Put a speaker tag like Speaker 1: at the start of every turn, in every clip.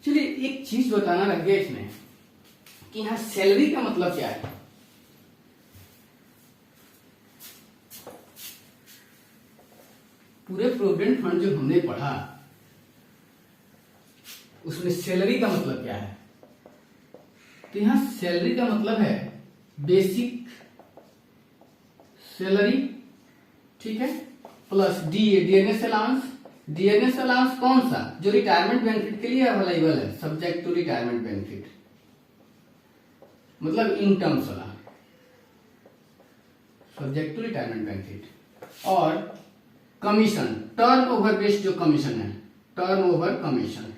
Speaker 1: चलिए एक चीज बताना रह गया इसमें कि यहाँ सैलरी का मतलब क्या है। पूरे प्रोविडेंट फंड जो हमने पढ़ा उसमें सैलरी का मतलब क्या है। तो यहां सैलरी का मतलब है बेसिक सैलरी, ठीक है, plus DNS allowance. DNS allowance कौन सा, जो रिटायरमेंट बेनिफिट के लिए अवेलेबल है, सब्जेक्ट टू रिटायरमेंट बेनिफिट, मतलब इन टर्म्स वाला, सब्जेक्ट टू रिटायरमेंट बेनिफिट। और कमीशन, टर्न ओवर बेस्ड जो कमीशन है, turn over commission,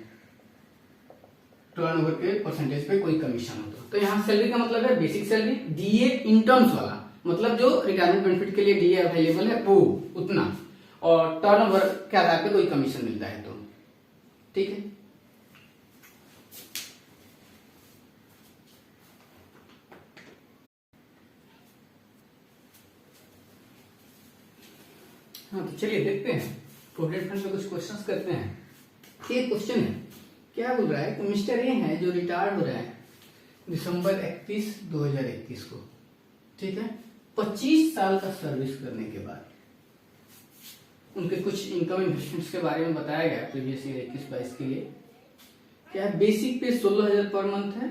Speaker 1: turn over के परसेंटेज पे कोई कमीशन हो तो यहाँ सैलरी का मतलब है basic salary, DA in terms वाला, मतलब जो रिटायरमेंट बेनिफिट के लिए डीए अवेलेबल है वो उतना, और टर्न ओवर के आधार पे कोई कमीशन मिलता है तो, ठीक है। हाँ तो चलिए देखते हैं प्रोविडेंट फंड में कुछ क्वेश्चंस करते हैं। ये क्वेश्चन है, क्या बोल रहा है कि मिस्टर ए है जो रिटायर्ड हो रहा है दिसंबर 31, 2021 को, ठीक है, 25 साल का सर्विस करने के बाद उनके कुछ इनकम इन्वेस्टमेंट्स के बारे में बताया गया प्रीवियस ईयर 21-22 के लिए। क्या है, बेसिक पे 16,000 पर मंथ है,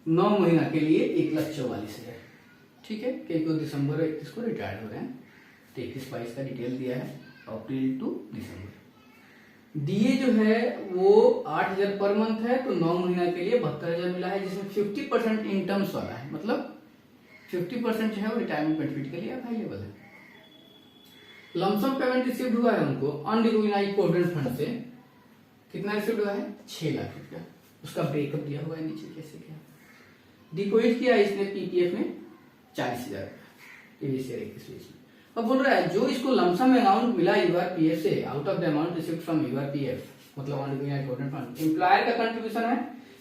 Speaker 1: 9 महीना के लिए 1,44,000, ठीक है, क्योंकि दिसंबर 31 को रिटायर्ड हो रहे हैं तो 21-22 का डिटेल दिया है अप्रैल टू दिसंबर। डीए जो है वो 8,000 पर मंथ है तो 9 महीना के लिए 72,000 मिला है, जिसमें 50% इन टर्म्स वाला है, मतलब 50% जो है वो रिटायरमेंट बेनिफिट के लिए अवेलेबल है। लमसम पेमेंट रिसीव हुआ है उनको अनरिकॉग्नाइज्ड प्रोविडेंट फंड से, कितना रिसीव हुआ है, 6 लाख रुपया, उसका ब्रेकअप दिया हुआ है नीचे कैसे क्या। डिपॉजिट किया इसने पीपीएफ में 40,000 प्रीवियस ईयर 21 में। अब बोल रहा है जो इसको लमसम अमाउंट मिला यूआरपीएफ से, out of the amount received from URPF, मतलब अनरिकॉग्नाइज्ड प्रोविडेंट फंड, एम्प्लॉयर का कंट्रीब्यूशन है,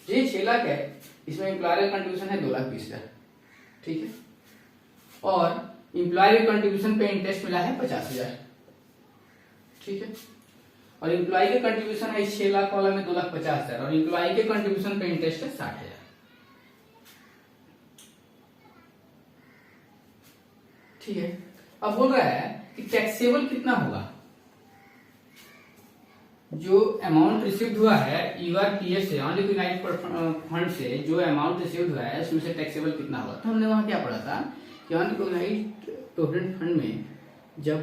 Speaker 1: ये 6 लाख है, इसमें एम्प्लॉयर का कंट्रीब्यूशन है 2,20,000, ठीक है, और एम्प्लॉयर के कंट्रीब्यूशन पे इंटरेस्ट मिला है 50,000, ठीक है, और एम्प्लॉय के कंट्रीब्यूशन है इस 6 लाख वाला में 2,50,000, और एम्प्लॉय के कंट्रीब्यूशन पे इंटरेस्ट है 60,000, ठीक है। अब बोल रहा है कि टैक्सेबल कितना होगा, जो अमाउंट रिसीव्ड हुआ है यूआरपीएफ से, अनरिकॉग्नाइज्ड फंड से जो अमाउंट रिसीव्ड हुआ है उसमें से टैक्सेबल कितना होगा। तो हमने वहां क्या पढ़ा था कि अनरिकॉग्नाइज्ड प्रोविडेंट फंड में जब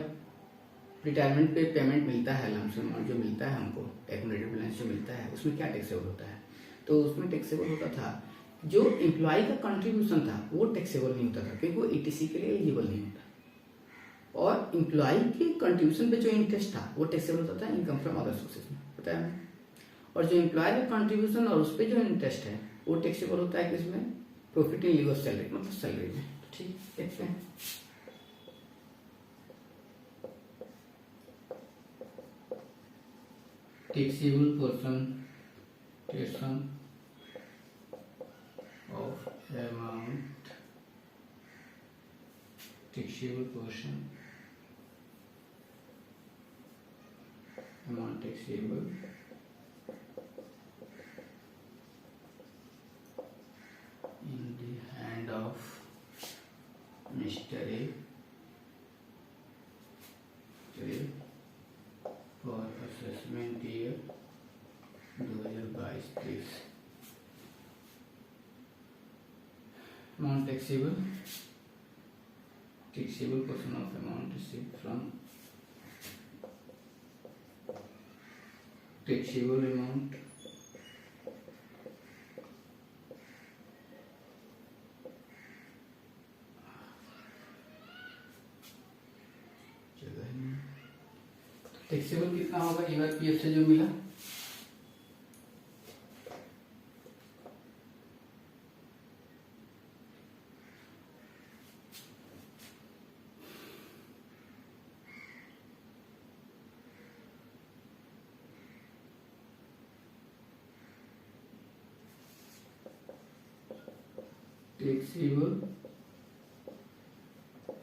Speaker 1: रिटायरमेंट पे पेमेंट मिलता है, लमसम अमाउंट जो मिलता है हमको, एक्यूमुलेटेड बैलेंस जो मिलता है, उसमें क्या टैक्सेबल होता है, तो उसमें टैक्सेबल होता था जो एम्प्लॉय का कंट्रीब्यूशन था वो टैक्सेबल नहीं होता था क्योंकि वो ईटीसी के लिए एलिजिबल नहीं होता, और एम्प्लॉय के कंट्रीब्यूशन पे जो इंटरेस्ट था वो टैक्सेबल होता था इनकम फ्रॉम अदर सोर्सेज में, पता है, और जो एम्प्लॉय का कंट्रीब्यूशन और उस पर जो इंटरेस्ट है वो टैक्सेबल होता है किसमें, प्रॉफिट इन लिeu ऑफ सैलरी, मतलब सैलरी में, ठीक, देखते हैं। Taxable portion of amount, taxable portion, amount taxable in the hand of Mr. A for assessment year 2022-23। amount taxable portion of amount received from taxable amount taxable कितना होगा URPF से जो मिला, taxable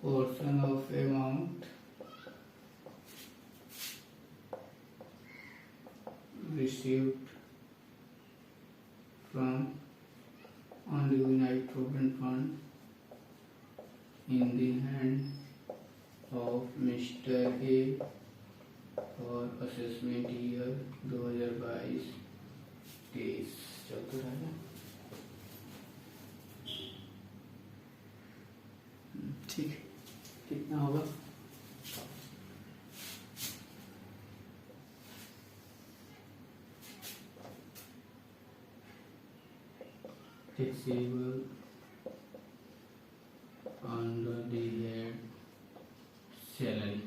Speaker 1: portion of amount received from unrecognized provident fund in the hand of Mr. A for assessment year 2022-23 चलते रहेगा। ठीक है, कितना होगा? Taxable under the head salary.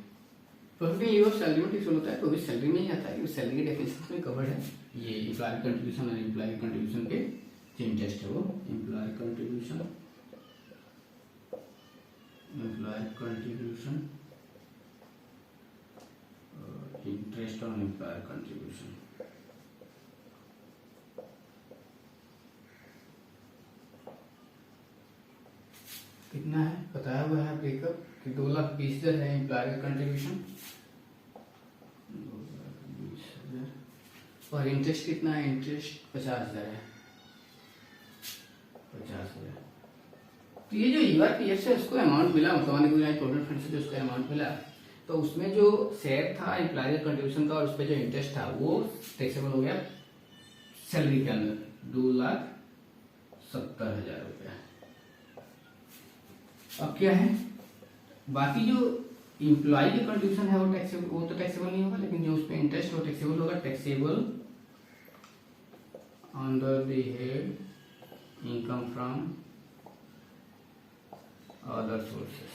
Speaker 1: Profit in लिeu of salary में टिप्स होता है तो भी सैलरी में ही आता है, सैलरी के डेफिनेशन में कवर्ड है। ये एम्प्लॉय कंट्रीब्यूशन और एम्प्लॉय कंट्रीब्यूशन के जो इंटरेस्ट है वो employee contribution interest on employer contribution. कितना है बताया हुआ है ब्रेकअप कि 2,20,000 है एम्प्लॉय का कंट्रीब्यूशन, 2,20,000 और इंटरेस्ट कितना है? इंटरेस्ट 50,000 है, 50,000। तो ये जो यूआरपीएफ से उसको अमाउंट मिला, मतलब प्रोविडेंट फंड से जो उसको अमाउंट मिला, तो उसमें जो शेयर था एम्प्लॉय कंट्रीब्यूशन का और उस पर जो इंटरेस्ट था वो टैक्सेबल हो गया सैलरी के अंदर 2,70,000 रुपया। अब क्या है, बाकी जो एम्प्लॉय की कंट्रीब्यूशन है वो टैक्सेबल, वो तो टैक्सेबल नहीं होगा, लेकिन जो उसमें इंटरेस्ट वो टैक्सेबल होगा। Taxable under the head income from other sources.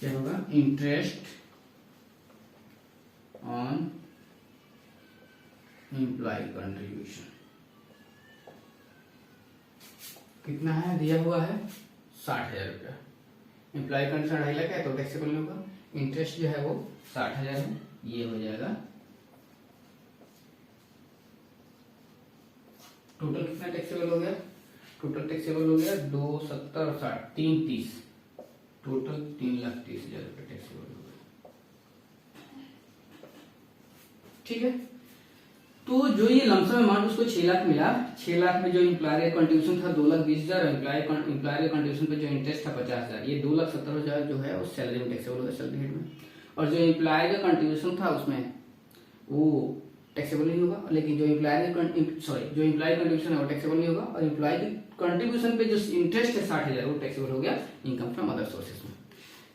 Speaker 1: क्या होगा? इंटरेस्ट ऑन एम्प्लॉय कंट्रीब्यूशन कितना है? दिया हुआ है 60,000 रुपया। एम्प्लॉय कंट्रीब्यूशन 2.5 लाख है तो टैक्सेबल नहीं होगा। इंटरेस्ट जो है वो 60,000 है, ये हो जाएगा टोटल कितना टैक्सेबल हो गया? टोटल टैक्सेबल हो गया 270 और 60 330, टोटल 3,30,000 रुपये टैक्सेबल हो गया। ठीक है, तो जो ये लमसम अमाउंट उसको 6 लाख मिला, 6 लाख में जो एम्प्लॉयर कंट्रीब्यूशन था 2,20,000 और एम्प्लॉयर कंट्रीब्यूशन पे जो इंटरेस्ट था 50,000, ये 2,70,000 जो है वो सैलरी में टैक्सेबल होगा, सैलरी हेड में। और जो एम्प्लॉयर का कंट्रीब्यूशन था उसमें वो टैक्सेबल नहीं होगा, लेकिन जो एम्प्लॉय कंट्रीब्यूशन है वो टैक्सेबल नहीं होगा। और एम्प्लॉय की कंट्रीब्यूशन पे जो इंटरेस्ट है 60,000 वो टैक्सेबल हो गया इनकम फ्रॉम अदर सोर्सेस में।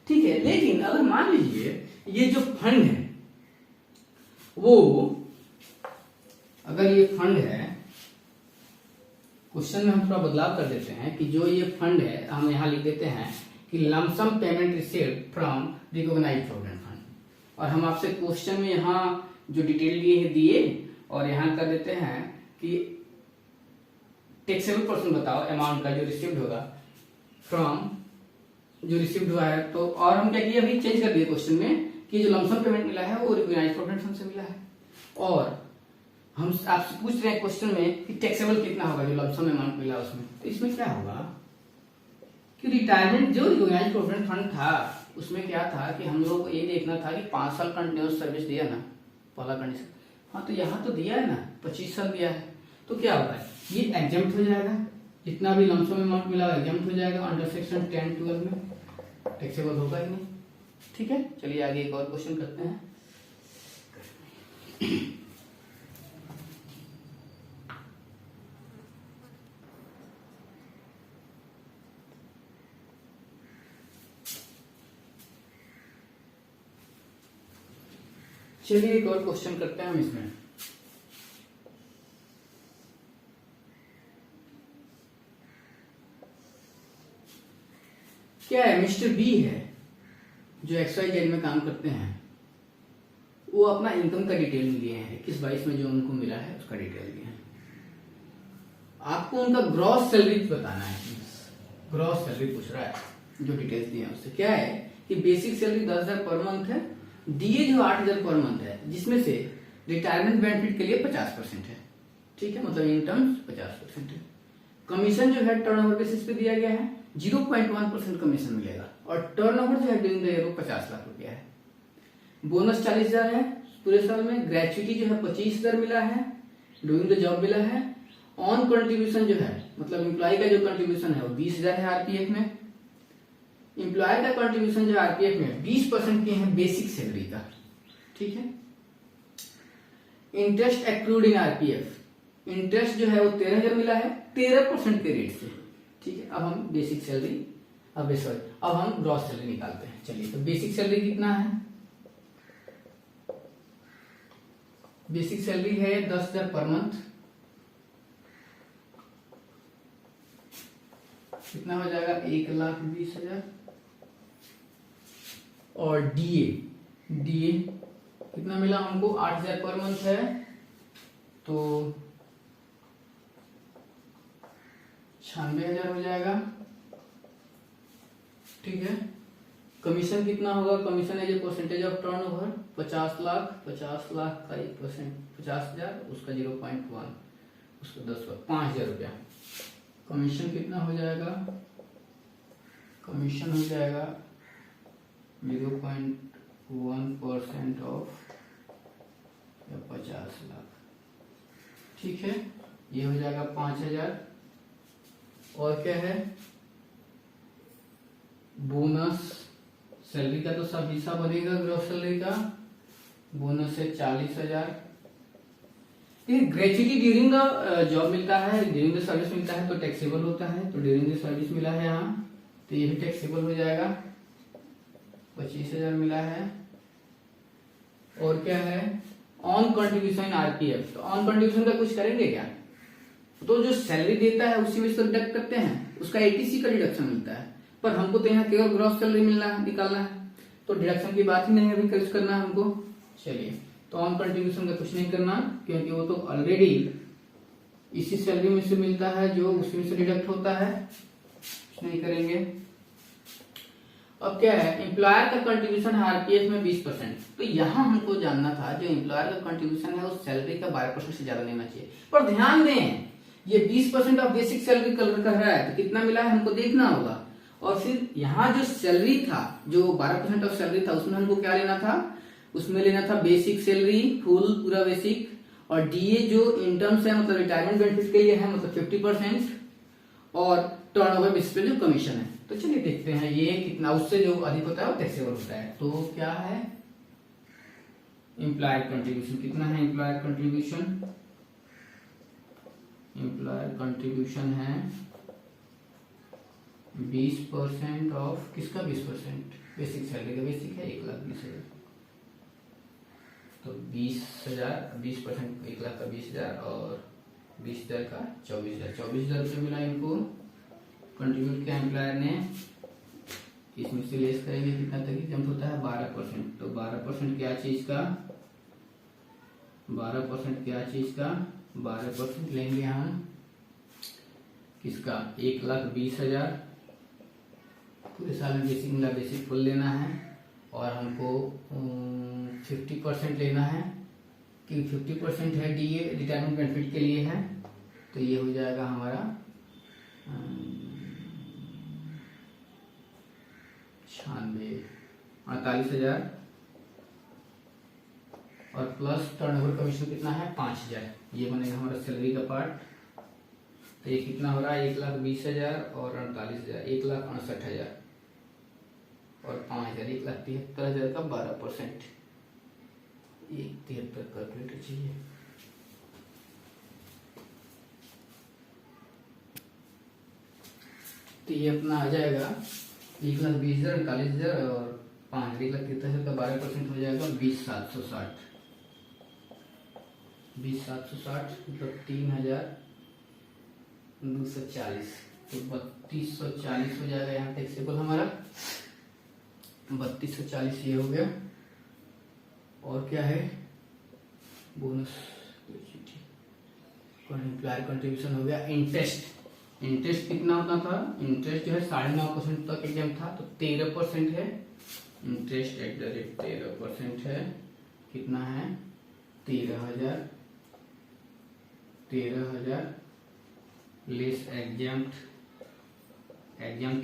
Speaker 1: ठीक है, लेकिन अगर मान लीजिए ये जो फंड है वो, अगर ये फंड है, क्वेश्चन में हम थोड़ा बदलाव कर देते हैं कि जो ये फंड है हम यहां लिख देते हैं कि lump sum payment received from recognised provident fund, और हम आपसे क्वेश्चन में यहाँ जो डिटेल दिए और यहां कर देते हैं कि टैक्सेबल पर्सन बताओ अमाउंट का जो रिसीव्ड होगा फ्रॉम, जो रिसीव्ड हुआ है। तो और हम क्या किए, अभी चेंज कर दिए क्वेश्चन में कि जो लमसम पेमेंट मिला है वो रिकॉग्नाइज्ड प्रोविडेंट फंड से मिला है, और हम आपसे पूछ रहे हैं क्वेश्चन में कि टैक्सेबल कितना होगा जो लमसम अमाउंट मिला उसमें। तो इसमें क्या होगा कि रिटायरमेंट जो रिकॉग्नाइज्ड प्रोविडेंट फंड था उसमें क्या था कि हम लोग को ये देखना था कि 5 साल कंटिन्यूअस सर्विस दिया ना, पहला कंडीशन। हाँ, तो यहाँ तो दिया है ना, 25 साल दिया है, तो क्या होगा ये एग्जम्प्ट हो जाएगा, जितना भी लमसम अमाउंट मिला एग्जम्प्ट हो जाएगा अंडर सेक्शन 10(12) में, टैक्सेबल होगा ही नहीं। ठीक है, चलिए आगे एक और क्वेश्चन करते हैं। चलिए एक और क्वेश्चन करते हैं हम इसमें। क्या है, मिस्टर बी है जो XYZ में काम करते हैं, वो अपना इनकम का डिटेल लिए हैं 21-22 में जो उनको मिला है उसका डिटेल दिए हैं। आपको उनका ग्रॉस सैलरी बताना है, ग्रॉस सैलरी पूछ रहा है, जो डिटेल्स दिए हैं उससे क्या है कि बेसिक सैलरी 10,000 पर मंथ है, डीए जो 8,000 पर मंथ है, जिसमें से रिटायरमेंट बेनिफिट के लिए 50% है। ठीक है, मतलब इन टर्म्स 50% है। कमीशन जो है टर्नओवर बेसिस पे दिया गया है, 0.1% कमीशन मिलेगा, और टर्नओवर जो है ड्यूरिंग द ईयर वो 50 लाख रुपया है। बोनस 40,000 है, पूरे साल में। ग्रेचुइटी जो है 25,000 मिला है, डूइंग द जॉब मिला है। ऑन कंट्रीब्यूशन जो है मतलब एम्प्लॉय का जो कंट्रीब्यूशन है वो 20,000 है आरपीएफ में। एम्प्लॉय का कंट्रीब्यूशन जो आरपीएफ में 20% के हैं बेसिक सैलरी का, ठीक है। इंटरेस्ट एक्रूड इन आरपीएफ, इंटरेस्ट जो है वो 13,000 मिला है 13% के रेट से, ठीक है। अब हम बेसिक सैलरी अब हम ग्रॉस सैलरी निकालते हैं। चलिए, तो बेसिक सैलरी कितना है? बेसिक सैलरी है 10,000 पर मंथ। कितना हो जाएगा? 1,20,000। और डीए कितना मिला हमको? 8,000 पर मंथ है, तो 96,000 हो जाएगा, ठीक है। कमीशन कितना होगा? Commission as a percentage of turnover 50 lakh, 50 lakh का 1%, 50,000 उसका 0.1, उसका 10 5,000 रुपया। कमीशन कितना हो जाएगा? कमीशन हो जाएगा 0.1% ऑफ 50 लाख, ठीक है। ये हो जाएगा 5,000। और क्या है? बोनस, सैलरी का तो सब हिस्सा बनेगा ग्रॉस सैलरी का। बोनस है 40,000। ग्रेचुइटी ड्यूरिंग द जॉब मिलता है, ड्यूरिंग द सर्विस मिलता है तो टैक्सेबल होता है, तो ड्यूरिंग द सर्विस मिला है यहाँ, तो ये भी टैक्सेबल हो जाएगा। 25,000 मिला है। और क्या है? ऑन कंट्रीब्यूशन आरपीएफ, तो ऑन कंट्रीब्यूशन का कुछ करेंगे क्या? तो जो सैलरी देता है उसी में से डिडक्ट करते हैं, उसका एटीसी का डिडक्शन मिलता है, पर हमको तो यहाँ केवल ग्रॉस सैलरी निकालना है, तो डिडक्शन की बात ही नहीं अभी कल करना है हमको। चलिए, तो ऑन कंट्रीब्यूशन का कुछ नहीं करना, क्योंकि वो तो ऑलरेडी इसी सैलरी में से मिलता है जो उसी में से डिडक्ट होता है, कुछ नहीं करेंगे। अब क्या है? एम्प्लॉयर का कंट्रीब्यूशन है आरपीएफ में 20%, तो यहाँ हमको जानना था जो एम्प्लॉयर का कंट्रीब्यूशन है उस सैलरी का 12% से ज्यादा लेना चाहिए। पर ध्यान दें, ये 20% ऑफ बेसिक सैलरी कलर कर रहा है, तो कितना मिला है हमको देखना होगा। और फिर यहाँ जो सैलरी था, जो 12% ऑफ सैलरी था, उसमें हमको क्या लेना था? उसमें लेना था बेसिक सैलरी, फुल पूरा बेसिक, और डीए जो इन टर्म्स है मतलब रिटायरमेंट बेनिफिट के लिए है मतलब 50%, और टर्नओवर बेसिस पे जो कमीशन है। तो चलिए देखते हैं ये कितना, उससे जो अधिक होता है वो टैक्सेबल होता है। तो क्या है? एम्प्लॉयर कंट्रीब्यूशन कितना है? एम्प्लॉयर कंट्रीब्यूशन है 20% ऑफ किसका? 20% बेसिक सैलरी का। बेसिक है 1,20,000, तो 20,000, 20% 1,00,000 का 20,000 और 20,000 का 24,000, 24,000 रुपये मिला इनको कंट्रीब्यूट किया एम्प्लॉयर ने। इसमें से लेस करेंगे कितना तक एग्जाम्प्ट होता है? 12%, तो 12% क्या चीज का? 12% क्या चीज का? 12% लेंगे हम किसका? 1,20,000। पूरे साल में बेसिक मिला, बेसिक फुल लेना है, और हमको 50% लेना है, कि 50% है डीए रिटायरमेंट बेनिफिट के लिए है, तो ये हो जाएगा हमारा 48,000, और प्लस टर्नओवर कमीशन कितना है? 5,000। ये बनेगा हमारा सैलरी का पार्ट। तो ये कितना हो रहा है? 1,20,000 और 48,000, 1,68,000 और 5,000, 1,73,000 का 12%, 1,73 कैलकुलेटर चाहिए। तो ये अपना आ जाएगा 1,20,000, 48,000 और 5,000, 1,73,000 का 12% हो जाएगा 20,760। 20,760 मतलब 3,240, तो 3,240 हो जाएगा यहाँ टैक्सेबल हमारा। 3,240 ये हो गया। और क्या है? बोनस, एम्प्लॉयर कंट्रीब्यूशन हो गया। इंटरेस्ट कितना होता था? इंटरेस्ट जो है 9.5% तक एग्जाम था, तो 13% है इंटरेस्ट एट द रेट 13% है। कितना है? 13,000 लेस एग्जाम्प्ट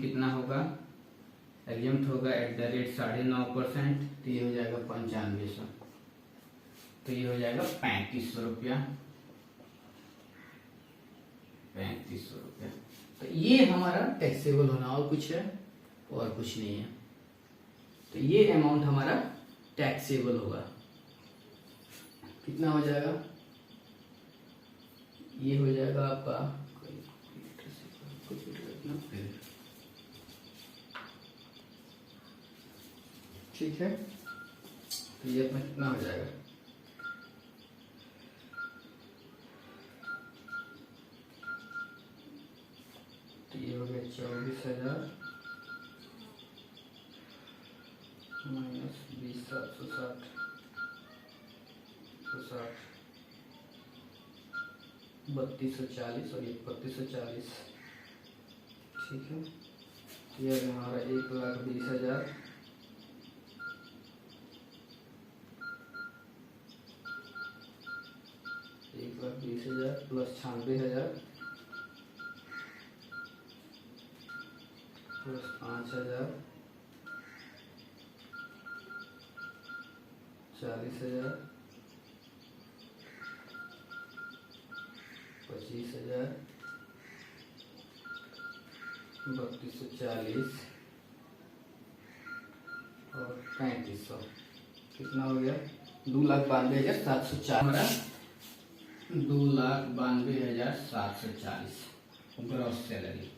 Speaker 1: कितना होगा? एग्जाम्प्ट होगा एट द रेट 9.5%, तो ये हो जाएगा 9500। तो ये हो जाएगा 3500 रुपया, 3500 रुपया। तो ये हमारा टैक्सेबल होना, और कुछ है? और कुछ नहीं है। तो ये अमाउंट हमारा टैक्सेबल होगा। कितना हो जाएगा? ये हो जाएगा आपका, ठीक है। तो ये अपना कितना हो जाएगा? तो ये हो गया 24,000 माइनस 20,760 3240 और ये 3240, ठीक है। ये हमारा 1,20,000 1,20,000 प्लस 96,000 प्लस 5,000 40,000 25,000 3240 और 3500, कितना हो गया? 2,92,740 हमारा 2,92,740 ग्रॉस सैलरी।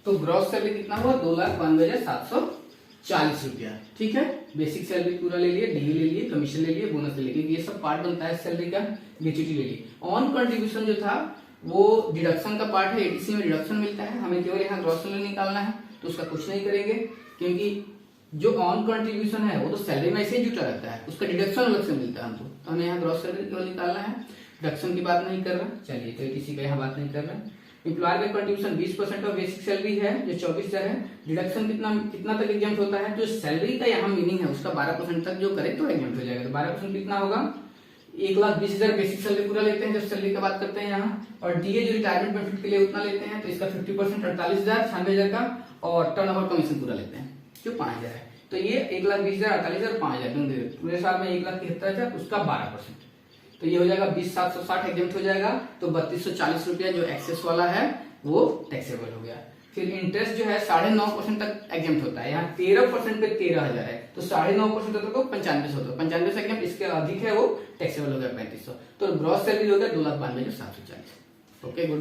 Speaker 1: तो ग्रॉस सैलरी कितना हुआ? 2,92,740 रुपया, ठीक है। बेसिक सैलरी पूरा ले लिए, डीए ले लिए, कमीशन ले लिए, बोनस ले लिए, ये सब पार्ट बनता है सैलरी का। ग्रेच्युटी ले लिए। ऑन कंट्रीब्यूशन जो था वो डिडक्शन का पार्ट है, एडीसी में डिडक्शन मिलता है, हमें केवल यहाँ ग्रॉस सैलरी निकालना है, तो उसका कुछ नहीं करेंगे, क्योंकि जो ऑन कंट्रीब्यूशन है वो तो सैलरी में ऐसे ही जुटा रहता है, उसका डिडक्शन अलग से मिलता है हमको। तो हमें यहाँ ग्रॉस सैलरी केवल निकालना है, डिडक्शन की बात नहीं कर रहा। चलिए, तो किसी का यहाँ बात नहीं कर रहा है। एम्प्लॉयर का कंट्रीब्यूशन 20% ऑफ बेसिक सैलरी है, जो 24,000 है। डिडक्शन कितना तक एग्जाम्प्ट होता है? जो सैलरी का यहाँ मीनिंग है उसका 12% तक जो करे तो एग्जाम्प्ट हो जाएगा। तो 12% कितना होगा? 1,20,000 बेसिक सैलरी पूरा लेते हैं जब सैलरी की बात करते हैं यहाँ, और डीए जो रिटायरमेंट बेनिफिट के लिए उतना लेते हैं, तो इसका 50% 48,000 96,000 का, और टर्न ओवर कमीशन पूरा लेते हैं जो 5,000 है। तो ये 1,20,000 48,000 5,000 पूरे साल में 1,73,000, उसका 12%। तो ये हो जाएगा 20,760 एग्जाम्प्ट हो जाएगा। तो 3,240 रुपया जो एक्सेस वाला है वो टैक्सेबल हो गया। फिर इंटरेस्ट जो है 9.5% तक एग्जाम्प्ट होता है, यहाँ 13% पे 13,000 है, तो 9.5% तक तो 95 होता है, 95 से एग्जाम्प्ट, इसके अधिक है वो टैक्सेबल हो गया 3,500। तो ग्रॉस सैलरी हो गया 2,92,740। Okay, good.